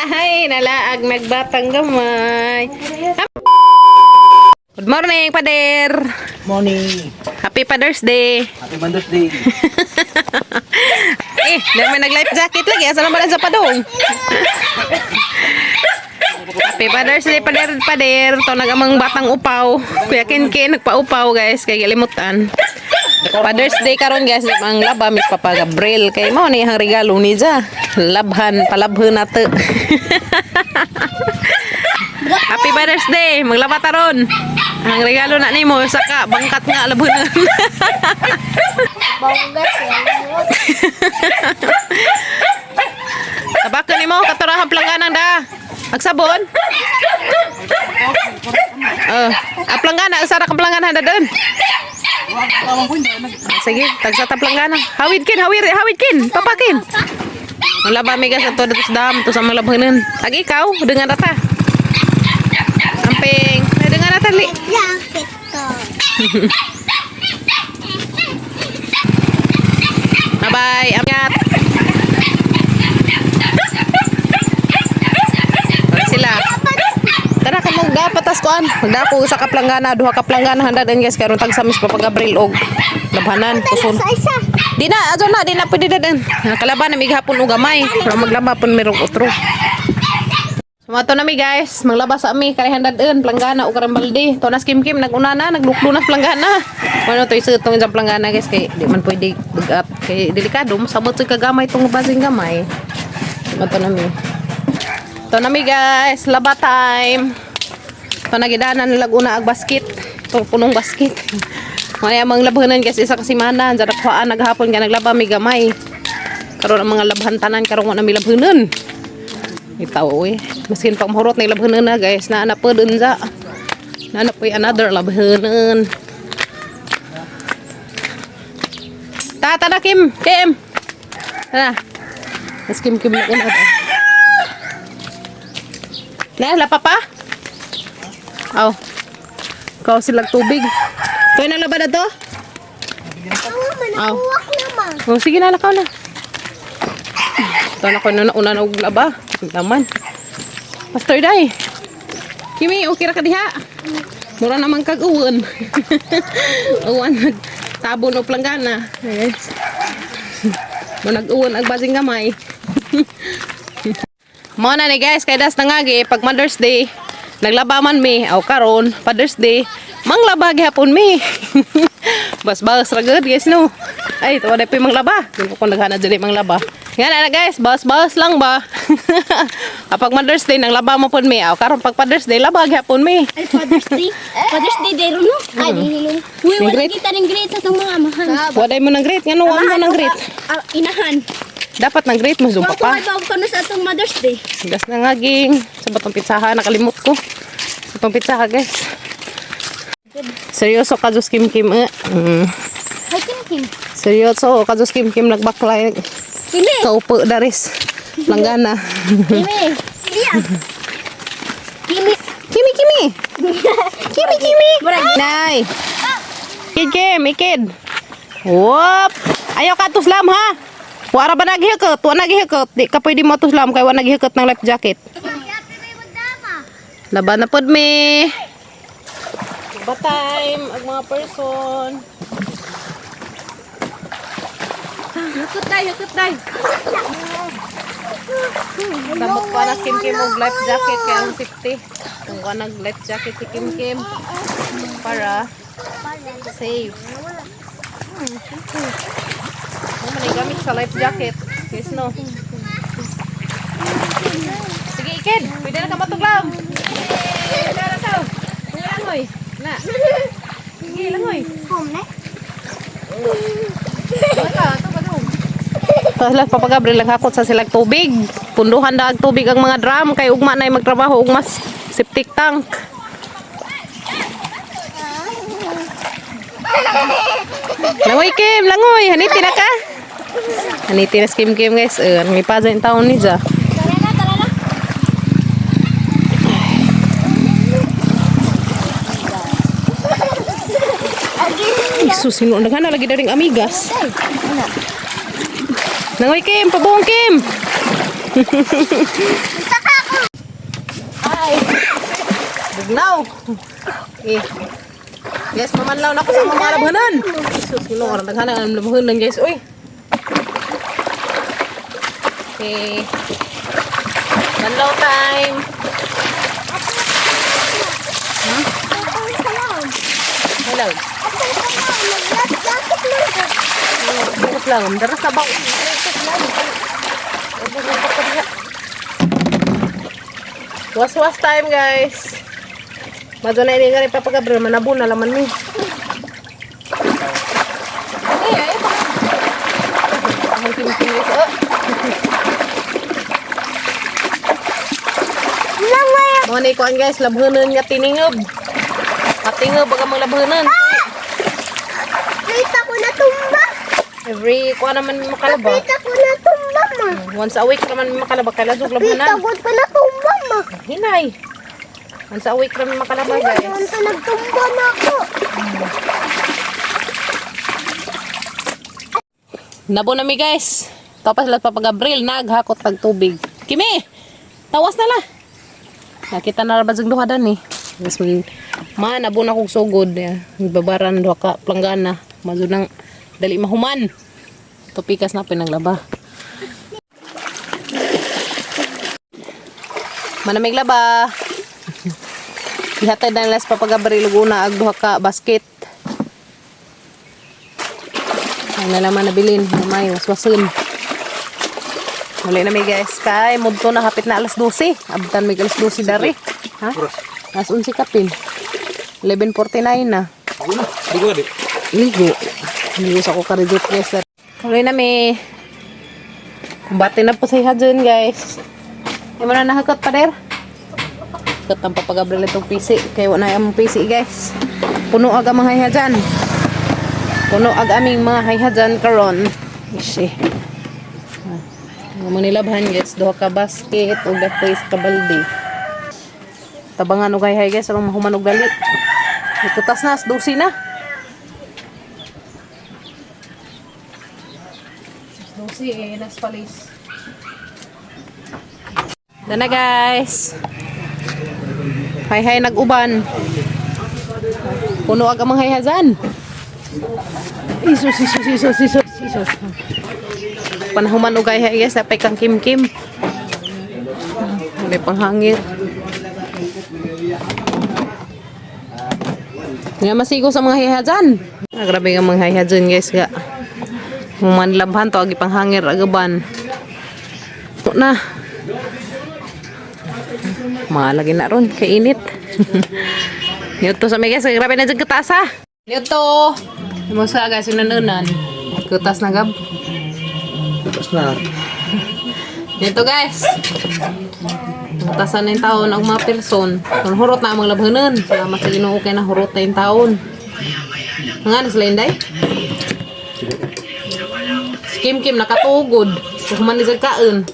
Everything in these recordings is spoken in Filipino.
Ay, nalaag nagbatang gamay. Good morning, Pader. Morning. Happy Father's Day. Happy Mother's Day. May nag-life jacket lagi. Asa naman sa padong? Happy Father's Day, Pader, Pader. Ito nagamang batang upaw. Kuya Kinkin, nagpa-upaw, guys. Kaya galimutan. Father's Day karon guys, ang laba mis Papa Gabriel kay mo ni ang regalo ni Ja. Labhan, palabhan nato. Happy Father's Day, maglaba taron. Ang regalo na nimo saka bangkat nga labhanan. Bonggas ya. Tabakan nimo katurahan plangganang da. Agsabon. Aplanggana sara ka plangganan da doon. Sige, tagsa ta planggana. Hawid kin, hawid kin, papakin. Ang laba migas ato datos dam to sa malabhanan. Ag ikaw dengan data. Amping, dengan data li. Jaket ko. Bye-bye, amyat. Sila. Tara ka magdapatas ko an. Magdapo sa kaplanggana, duha kaplanggana handa din guys karon tag samis Papa Gabriel og labhanan puson. Isa. Di na ajo na di na pwede dadan. Kalaban na mighapon og gamay. Pero maglaba pon mirog utro. Sumato na mi guys, maglaba sa ami kay handa din planggana og karambalde. To nas kim-kim naguna na nagluklunas planggana. Ano to isu tong planggana guys kay di man pwede bugat kay delikado masabot sa kagamay tong basing gamay. Sumato na mi. Ito na mi guys, laba time. Ito nagidanan laguna ag basket. Ito punong basket. Maya mga labhanan guys, isa kasimana. Diyan nakuhaan naghapon ka naglaba mi gamay. Karoon ang mga labhan tanan, karoon na mi labhanan. Itaw eh. Maskin pang mahurot na labhanan na guys. Naanap po dun sa. Naanap po another labhanan. Tata na Kim. Kim. Tara. Mas Kim na kuna. Na, lapa pa? Aw. Kau silag tubig. Kaya na laba na to? Aw. Uwak naman. Oh, sige na, lakaw na. Ito na ko na una na laba. Laman. Pastor Day. Kimi, okay ra ka diha? Mura naman kag uwan. Uwan nagtabon o planggana. Yes. Mo nag-uwan ag basing gamay. Mo na ni guys, kay das nangagi pag Mother's Day, naglaba man mi aw karon Father's Day, manglaba gyapon mi. Bas-bas ra gud guys no. Ay, tuwa day manglaba. Dili ko naghana dili manglaba. Yan na guys, bas-bas lang ba. Kapag Mother's Day nanglaba mo pud mi aw karon pag Father's Day laba gyapon mi. Ay, Father's Day. Father's Day day ron no. Ay, dihilong. Uy, wala Great. kita ning great sa tong mga amahan. Waday mo nang great ngano wa mo nang great. Inahan. Dapat nang great mo Wa pa ko pa. ay bago ka na sa atong Mother's Day. Gas na ngaging sa batong pitsahan nakalimot ko. Batong pitsaha guys. Seryoso ka Diyos Kim Kim Ay, Kim. Seryoso ka Diyos Kim Kim nagbaklay. Kimi. Kaupo daris. Langgana. Kimi. Iyan. Kimi. Kimi Kimi. Kimi Kimi. Murag. Nay. Kid Kim, ikid. Wop. Ayaw ka tuslam ha. Wara ba naghihikot? Wa naghihikot. Di ka pwede mo tuslam kay wa naghihikot ng life jacket. Laban na pod mi. Ba time ang mga person. Hukot day. Damot pa na Kim Kim og life jacket kay ang safety. Kung ka nag life jacket si Kim Kim para safe. Ano gamit sa life jacket? Yes no. Sige ikid, pwede na ka matuglam. Dara ka. Langoy. Na. Sige langoy. Home na. Sila Papa Gabriel lang hakot sa silag tubig. Punduhan daag tubig ang mga drum kay ugma na magtrabaho ug mas septic tank. Langoy Kim, langoy. Haniti na ka? Haniti na si Kim Kim guys. May paza yung taon ni Ja. Tara na. Isus, hinundagan na lagi daring amigas. Nangoy Kim, pabuhong Kim. Kakak guys. Bugnaw. Eh. Guys, mamanlaw na ko sa mga labhanan. Sus, ginoo orang daghan ang labhanan guys. Uy. Okay. Manlaw time. Hello. Ikot lang. Daras na ba? Was-was time guys. Mazo na ini nga rin papagabra. Manabo na laman ni. Ay. Ang kim-kim. Mga na ikuan guys. Labhanan nga tiningob. Patingob baga mga labhanan. Kita ko na tumba. Every kuha naman makalaba. Kita ko na tumba, ma. Once a week naman makalaba. Kailasog Kita labhanan. ko na tumba, ma. Hinay. Once a week naman makalaba guys. Ito nagtumba na ako. Nabo na mi guys. Tapos lahat papagabril. Naghakot tag tubig. Kimi! Tawas na la. Nakita na rabad sa duhadan eh. Mas nabo na kong sugod. Babaran doha ka planggana. Mazo nang dali mahuman. Tupikas na pinaglaba. Manamig laba. Ihatay na las papagabril luguna ag duha ka basket. Ang nalaman nabilin, may waswasun. Muli na may guys, kay mudto na hapit na alas 12. Abtan may alas 12 dari. Ha? Alas 11 kapin. 11:49 na. Ligo di. Ligo. Ligo sa ko karidot guys. Muli na may kumbate na po sa ihadyan guys. Ay mo na nahakot pa der. Hakot ang papagabril itong PC. Kaya wala na yung PC guys. Puno aga mga ihadyan. Puno ag aming mga hayhajan karon. Ishi. Mga nilabhan guys, duha ka basket ug dapay sa kabalde. Tabangan og hay guys, ang mahuman og dali. Itutas na 12 na. 12 nas palis. Dana guys. Hay nag-uban. Puno ag amang hayhajan. Isus. Panahuman ugay ha guys, napay kang kim-kim. May panghangir. Nga masigo sa mga hihajan. Grabe nga mga hihajan guys ga. Manlabhan to agi panghangir agaban. Ito na. Malagi na ron kay init. Nito sa mga guys, grabe na dyan katasa. Nito. Musa guys, nanunan. Kutas na gab. Tapos na. Dito guys. Kutasan na yung taon ang mga person. Kung hurot na ang mga labhanan. Salamat sa Ginoo kay na hurot na yung taon. Nga, nasa Inday? Kim nakatugod. Kuhuman ni Zagkaan.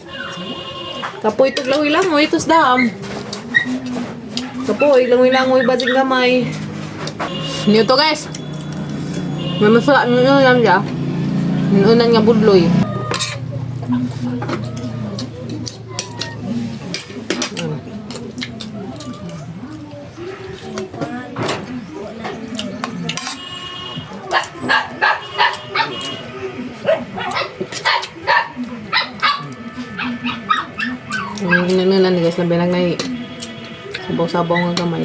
Kapoy itog langoy-langoy. Itos daam. Kapoy, langoy-langoy. Bading gamay. Dito guys. May masala nyo lang siya. Nunan nga budloy. Nunan guys, labi lang na sabaw-sabaw nga gamay.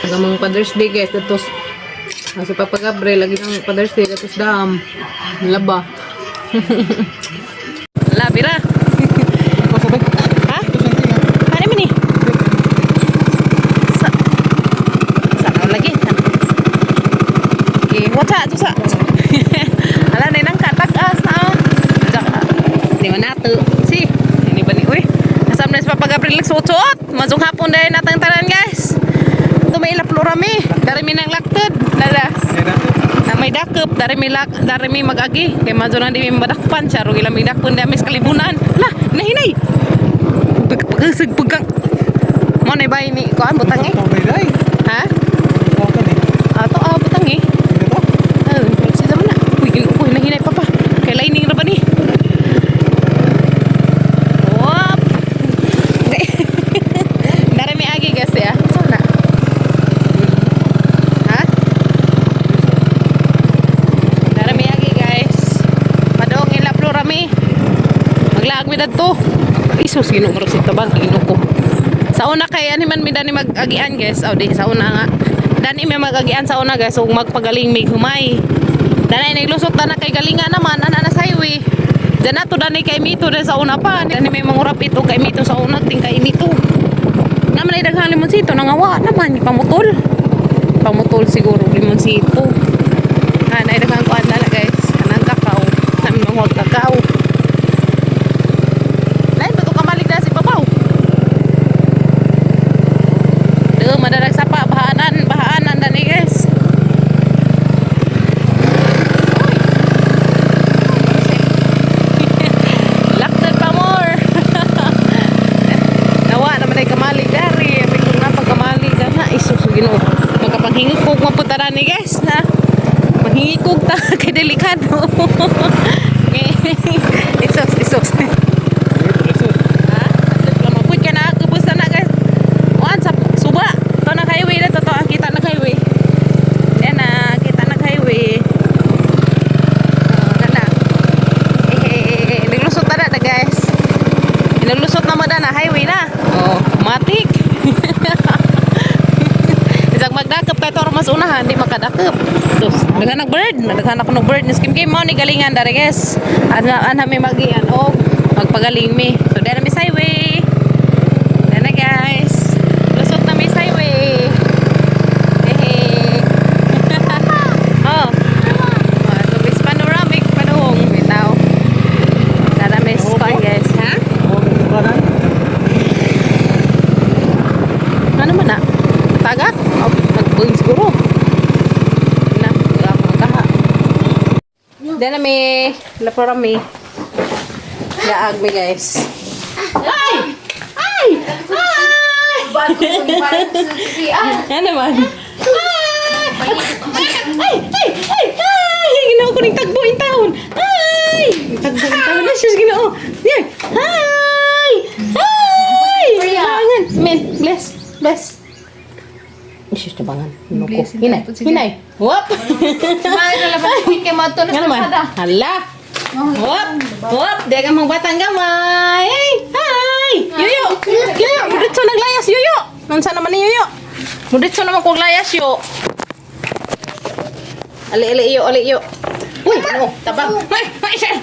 Agamang Father's Day guys, datos kasi papagabre lagi ng Father's Day datos dam laba. Labira. Ha? Ano man ni? Sa lagi. Okay, what's up? Tusa. Ala na nang katakas na. Di man nato. Si, ini ba ni uy? Kasam na sa papagabre suot-suot. Mazong hapon dahil natang tanan guys. May laplurami dari mi nang laktad lala na may dakep dari mi magagi kay mazo na di mi madakpan charo gila mi dakpon dami sa kalibunan lah nahinay pagkasig pagkang mo na bay ni kuan butang eh ha ato butang eh si zaman na uy nahinay papa kay lining ra ba ni midad to. Isus Ginoo bro si tabang Ginoo ko. Sa una kay ani man mi dani mag-agian guys. Aw di sa una nga. Dani mi mag-agian sa una guys ug magpagaling mig humay. Dani naglusot na kay galinga naman ana na sa highway. Dana to dani kay Mito dahil sa una pa. Dani may mangurap ito kay Mito sa una ting kay Mito. Naman ay daghang limonsito nangawa naman pamutol. Pamutol siguro limonsito. Ay daghang kuan na guys. Kanang kakao. Namin mangod kakao. Lain to kamalik na si Babaw. Duh madarag sapa bahaan dani guys. Lakad pa more. Nawa naman ay kamalik dari. May kung nga pagkamalik na isus Ginoo. Magkapanghingikog mapunta na ni guys na. Manghingikog ta kay delikado. Isos. Ha? Lamapud ka na kubos na guys. Kuan sa suba. To na highway na to kita na highway. Yan na kita na highway. Nana. Nilusot na guys. Nilusot na mo na highway na. Oh, matik. Isang magdakap kay to mas unahan di makadakap. Terus daghan bird, daghan ako ng bird ni Skim Kim mo ni galingan dari guys. Ana mi magian og magpagaling mi. So dere mi highway. Dere na guys. Lusot na mi highway. Oh. So bis panoramic padung bitaw. Dara mi span guys, ha? Ano man na? Tagak? Oh, nagbuing siguro. Na, wala akong kaha. Dahil na may laporami. Laag mi guys. Ay! Ay! Ay! Ano naman? Ay! Ay! Ginoo ko ng tagbo in taon. Ay! Tagbo in taon na siya. Ginoo. Yan. Ay! Ay! Ayan. Men, bless. Isus tabangan. Nuko. Hinay. Wop. Nga naman. Hala. Wop. Dia ka mong batang gamay. Ay. Yuyo. Muditso naglayas. Yuyo. Nansa naman ni Yuyo. Muditso naman kong layas yo. Ali iyo. Uy, ano? Tabang. Ay, sir.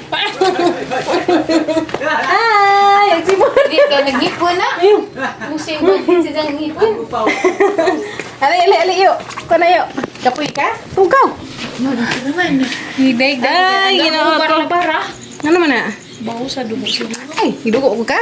Ay, agsibon. Di ka nag-ipon na. Musim ba silang ipon? Ali iyo. Kuna yo. Kapoy ka? Tugaw. No, dito naman. Higday. Ay, ginawa ko. Para. Ano man na? Bawo sa dugo siguro. Ay, hidugo ko ka?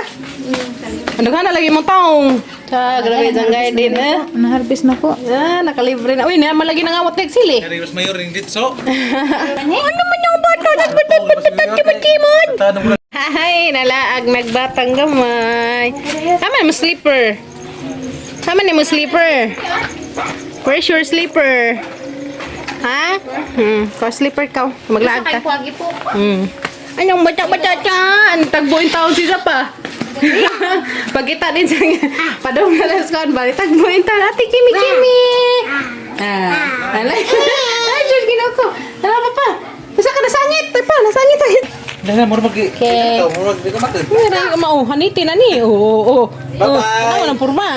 Ano ka na lagi mong taong? Sa grabe ang gaya din eh. Na-harvest na po. Ah, nakalibre na. Uy, naman lagi nangawat nagsili. Kari mas mayor ring ditso. Ano man yung bata? Nagbatat-batat-kimon. Tanong mo Hay, nalaag nagbatang gamay. Tama mo sleeper. Tama ni mo sleeper. Where's your sleeper? Ha? Ka sleeper ka. Maglaag ka. Kuwagi po. Anong bata-bata dyan? Tagbuin taon siya pa. Pagkita din sa padong na lang sa kanbali. Tagbuin taon. Ate, kimi. Alay. Ay, Diyos, ginaw ko. Tala pa. Masa ka nasangit. Nasangit. Dahil mo mag Okay. Murag di ka makan. Meron ka hanitin na ni. Oo. Bye-bye. Ano ng purma.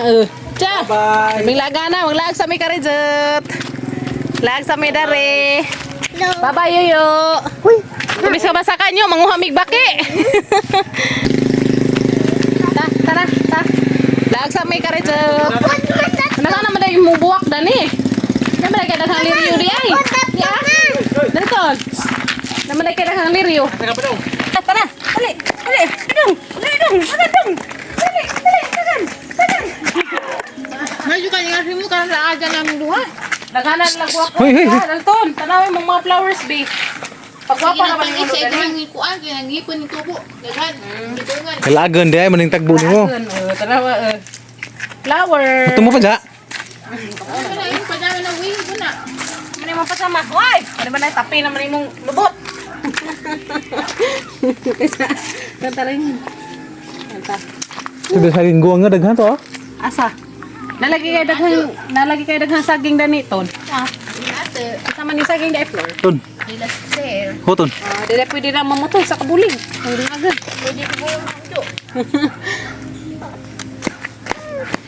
Tsa. Bye. Sabing laga na. Maglaag sa may karizot. Laag sa may dare. Bye-bye, Yoyo. Uy. Tumis ka ba sa kanyo? Manguhamig baki. Tara. Laag sa may karizot. Naka naman na yung mubuwak na ni. Naman na kaya naghang liriyo di ay. Ya. Dito. Naman na kaya naghang liriyo. Teka pa daw. Tara. Dali. Dali. Medyo kanya mo ka na aga namin duha. Daghanan lang ko. Hoy. Dalton, tanawin mong mga flowers be. Pagwapa naman yung Isa lugar. ni kuan kaya ngipon ni tubo. Daghan. Bidungan. Kalagan di ay maning tagbo nimo. Tanawa. Flowers. Tumo pa ja. Ano na yung padami na wing ko na. Mani mo pasama. Hoy, ano ba na tapi naman imong lubot. Tantarin. Tanta. Sudah saling gua nga daghan to. Asa? Nalagi kay daghang saging daniton. Ate, Kasama ni saging da floor. Ton. dilas sir. Hoton. Dili pwede na mamutol sa kabulig. Ang agad. Pwede ko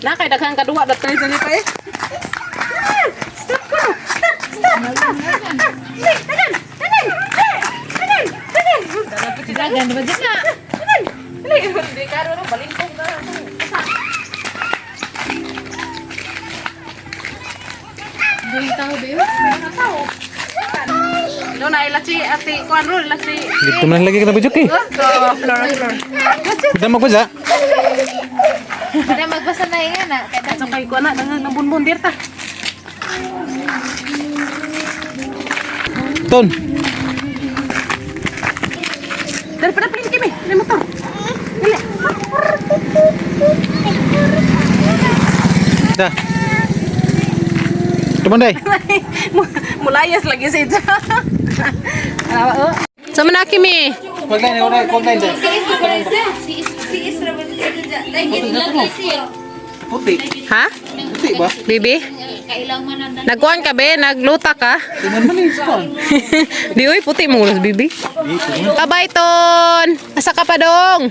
Na kay daghang kadua dat kay sini pa eh. Stop ko. Stop. Dagan ba dyan na? Dali, hindi ka ro balingkong ka. Dili tao ba yun? Tao. No na ilachi ati kuan ro ilachi. Dito man lagi kita bujuk eh. Flora. Kita mau kuza. Hindi magbasa na yan na. Sa kay kuan na nang bunbun dir ta. Ton. Daripada pilih kimi, ini motor. Dili. Dah. Teman dai. Mulayas lagi sih itu. Alawa oh. Sama na kimi. Konten ni orang konten je. Putih. Ha? Putih ba? Bibi? Nagkuhan ka be? Nagluta ka? Dengan mana sekarang? Di uy, puti mo ulas bibi. Kabay ton! Asa ka pa dong?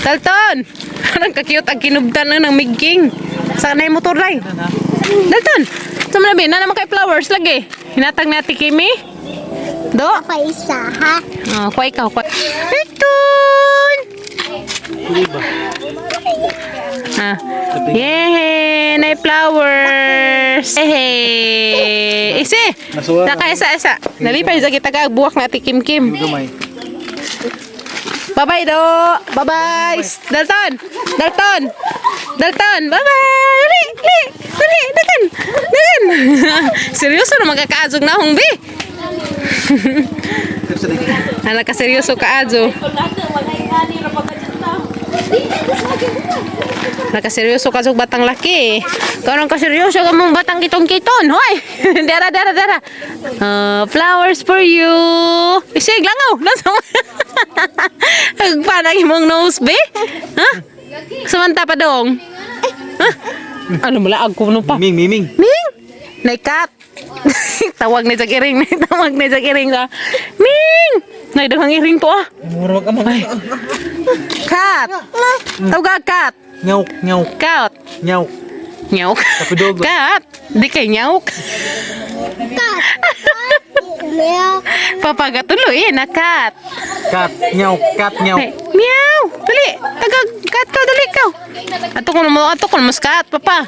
Dalton! Parang ka-cute ang kinubtan na ng migking. Saan na yung motor day? Dalton! Saan mo na be? Na naman kay flowers lagi. Hinatag na Kimi? Do? Isa, ha? Oh, kwa ikaw, kwa. Dalton! Ah. Yay! Nay flowers! Yay! Isi! Naka isa-isa. Nalipay sa kita ka buwak na Kim Kim. Gamay. Bye-bye do! Bye-bye! Dalton! Dalton! Dalton! Bye-bye! Dali! Dagan! Seryoso na magkakaazog na hong bi! Anak ka seryoso ka azo. Nakaseryoso ka sa batang laki. Karang kaseryoso ka mong batang kitong-kiton. Hoy! Dara. Flowers for you. Isig langaw. Agpanag mong nose, be? Ha? Samanta pa dong. Ha? Ano mo laag ko no pa? Ming. Ming! Naikat. Tawag na sa kiring. Tawag na sa kiring ka. Ming! Naidaghang iring to ah. Murag ka mo. Kat! Tawag ka, kat. Nyauk. Kat. Nyauk. Nyauk. Tapi dog. Kat. Di kay nyauk. Papagatuloy na kat. Kat nyauk. Meow. Dali. Tagag kat ka dali ka. Ato ko mas kat papa.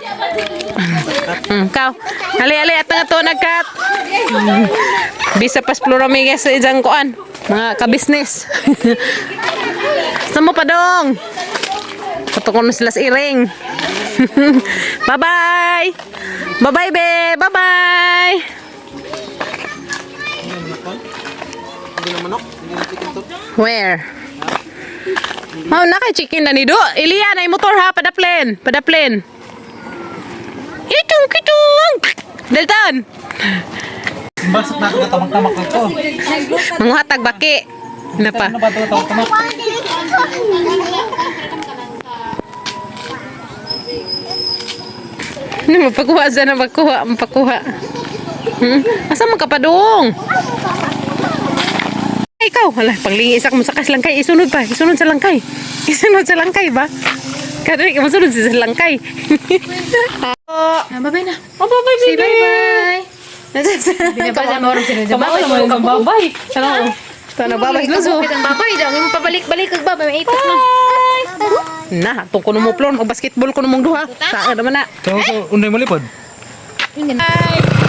Kau. Ali atang ato nagkat. Bisa pas pluramiga sa ijang kuan. Mga ka-business. Samo pa dong. Patukon mo sila sa iring. Bye-bye. Bye-bye, be. Bye-bye. Where? Mau na kay chicken na ni Do. Iliya na yung motor ha. Pada plane. Kitong. Dalton. Basok na ako tamang-tamak ko. Manghatag baki. Ano pa? Ano ba ito tamak? Ano mapakuha sa na mapakuha. Asa man ka pa dong? Ikaw, hala, panglingi isa mo sa langkay, isunod sa langkay. Isunod sa langkay ba? Kadali ka masunod sa langkay. Bye-bye na. Bye-bye, baby. Bye-bye. Hindi pa dyan maurang sinadya. Bye-bye. Salamat. Nagbabay luso. Babay, dyan mo pabalik-balik kag babay, may itak na. Na, itong kuno mo plon o basketball kuno mong duha. Saan naman na. So, unday malipod. Bye.